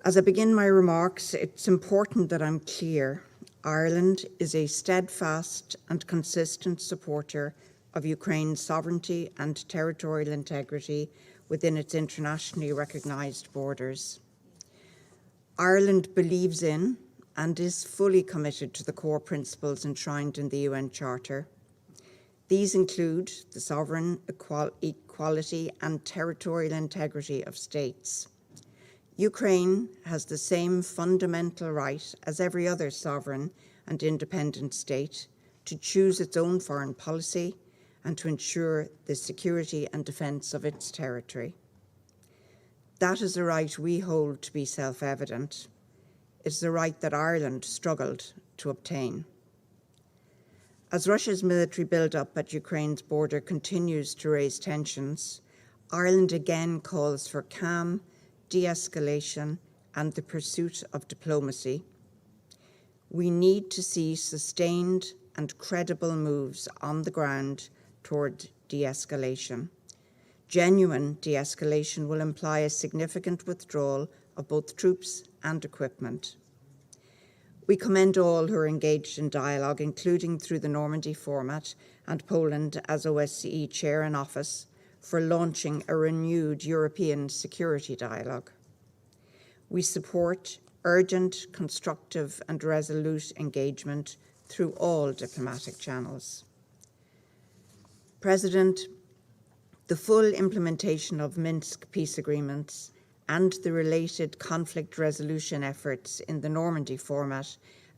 As I begin my remarks, it's important that I'm clear. Ireland is a steadfast and consistent supporter of Ukraine's sovereignty and territorial integrity within its internationally recognised borders. Ireland believes in and is fully committed to the core principles enshrined in the UN Charter. These include the sovereign equality and territorial integrity of states. Ukraine has the same fundamental right as every other sovereign and independent state to choose its own foreign policy and to ensure the security and defence of its territory. That is a right we hold to be self-evident. It's the right that Ireland struggled to obtain. As Russia's military build-up at Ukraine's border continues to raise tensions, Ireland again calls for calm, de-escalation, and the pursuit of diplomacy. We need to see sustained and credible moves on the ground toward de-escalation. Genuine de-escalation will imply a significant withdrawal of both troops and equipment. We commend all who are engaged in dialogue, including through the Normandy format and Poland as OSCE Chair in Office, for launching a renewed European security dialogue. We support urgent, constructive and resolute engagement through all diplomatic channels. President, the full implementation of Minsk peace agreements and the related conflict resolution efforts in the Normandy format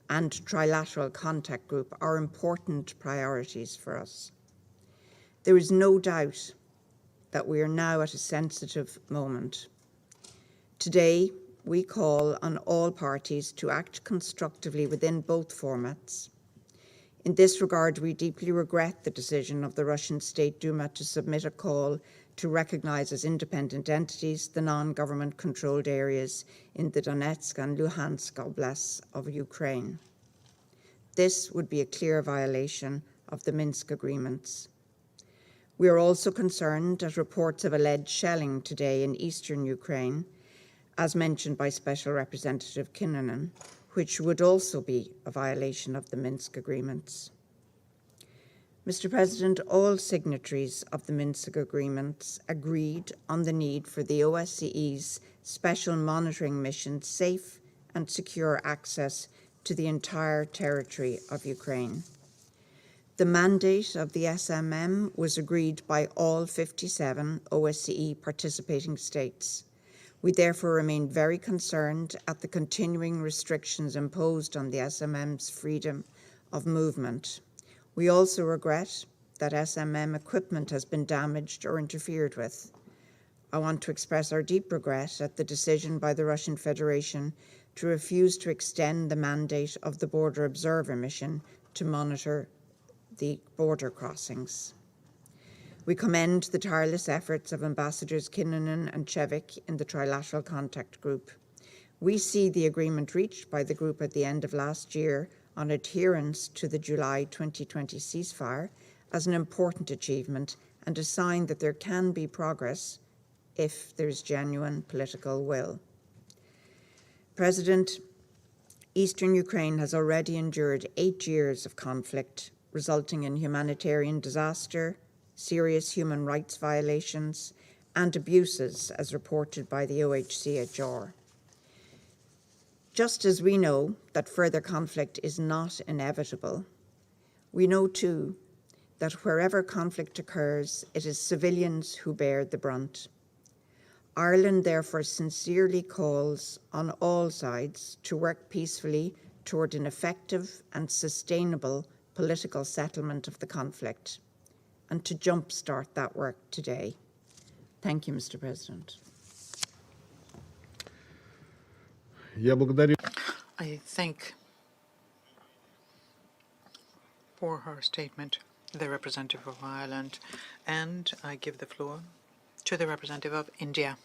and trilateral contact group are important priorities for us. There is no doubt that we are now at a sensitive moment. Today, we call on all parties to act constructively within both formats. In this regard, we deeply regret the decision of the Russian State Duma to submit a call to recognise as independent entities the non-government controlled areas in the Donetsk and Luhansk oblasts of Ukraine. This would be a clear violation of the Minsk agreements. We are also concerned at reports of alleged shelling today in eastern Ukraine, as mentioned by Special Representative Kinnunen, which would also be a violation of the Minsk agreements. Mr. President, all signatories of the Minsk agreements agreed on the need for the OSCE's special monitoring mission safe and secure access to the entire territory of Ukraine. The mandate of the SMM was agreed by all 57 OSCE participating states. We therefore remain very concerned at the continuing restrictions imposed on the SMM's freedom of movement. We also regret that SMM equipment has been damaged or interfered with. I want to express our deep regret at the decision by the Russian Federation to refuse to extend the mandate of the Border Observer Mission to monitor the border crossings. We commend the tireless efforts of Ambassadors Kinnunen and Chevik in the Trilateral Contact Group. We see the agreement reached by the group at the end of last year on adherence to the July 2020 ceasefire as an important achievement and a sign that there can be progress if there is genuine political will. President, Eastern Ukraine has already endured 8 years of conflict, resulting in humanitarian disaster, serious human rights violations, and abuses as reported by the OHCHR. Just as we know that further conflict is not inevitable, we know too that wherever conflict occurs, it is civilians who bear the brunt. Ireland therefore sincerely calls on all sides to work peacefully toward an effective and sustainable political settlement of the conflict and to jumpstart that work today. Thank you, Mr. President. I thank for her statement the representative of Ireland, and I give the floor to the representative of India.